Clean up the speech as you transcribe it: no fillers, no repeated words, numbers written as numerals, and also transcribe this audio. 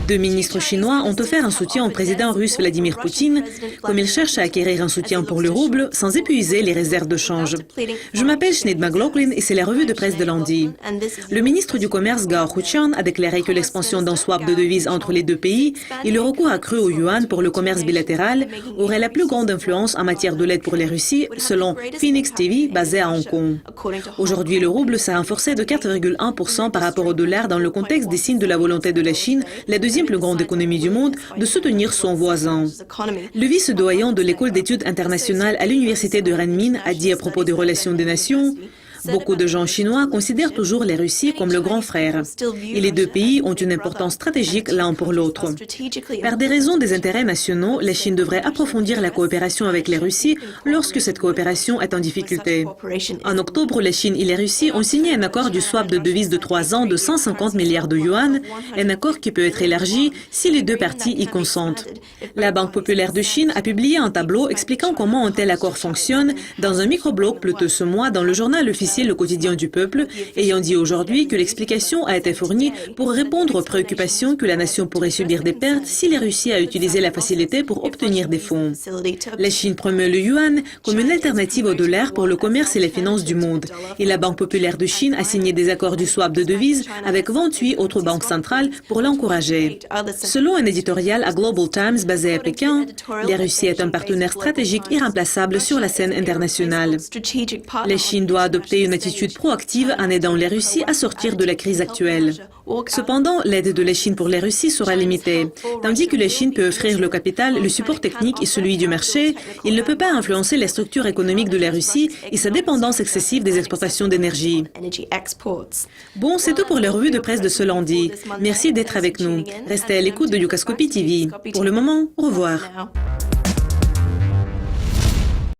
Deux ministres chinois ont offert un soutien au président russe Vladimir Poutine, comme il cherche à acquérir un soutien pour le rouble sans épuiser les réserves de change. Je m'appelle Sinead McLaughlin et c'est la revue de presse de lundi. Le ministre du Commerce Gao Huqian a déclaré que l'expansion d'un swap de devises entre les deux pays et le recours accru au yuan pour le commerce bilatéral aurait la plus grande influence en matière de l'aide pour les Russies, selon Phoenix TV, basé à Hong Kong. Aujourd'hui, le rouble s'est renforcé de 4,1% par rapport au dollar dans le contexte des signes de la volonté de la Chine, la deuxième plus grande économie du monde, de soutenir son voisin. Le vice-doyen de l'école d'études internationales à l'université de Renmin a dit à propos des relations des nations: beaucoup de gens chinois considèrent toujours la Russie comme le grand frère. Et les deux pays ont une importance stratégique l'un pour l'autre. Par des raisons des intérêts nationaux, la Chine devrait approfondir la coopération avec la Russie lorsque cette coopération est en difficulté. En octobre, la Chine et la Russie ont signé un accord du swap de devises de 3 ans de 150 milliards de yuan, un accord qui peut être élargi si les deux parties y consentent. La Banque populaire de Chine a publié un tableau expliquant comment un tel accord fonctionne dans un microblog plus tôt ce mois dans le journal officiel Le Quotidien du Peuple, ayant dit aujourd'hui que l'explication a été fournie pour répondre aux préoccupations que la nation pourrait subir des pertes si la Russie a utilisé la facilité pour obtenir des fonds. La Chine promeut le yuan comme une alternative au dollar pour le commerce et les finances du monde. Et la Banque populaire de Chine a signé des accords du swap de devises avec 28 autres banques centrales pour l'encourager. Selon un éditorial à Global Times basé à Pékin, la Russie est un partenaire stratégique irremplaçable sur la scène internationale. La Chine doit adopter une attitude proactive en aidant la Russie à sortir de la crise actuelle. Cependant, l'aide de la Chine pour la Russie sera limitée. Tandis que la Chine peut offrir le capital, le support technique et celui du marché, il ne peut pas influencer la structure économique de la Russie et sa dépendance excessive des exportations d'énergie. Bon, c'est tout pour la revue de presse de ce lundi. Merci d'être avec nous. Restez à l'écoute de Yucascopy TV. Pour le moment, au revoir.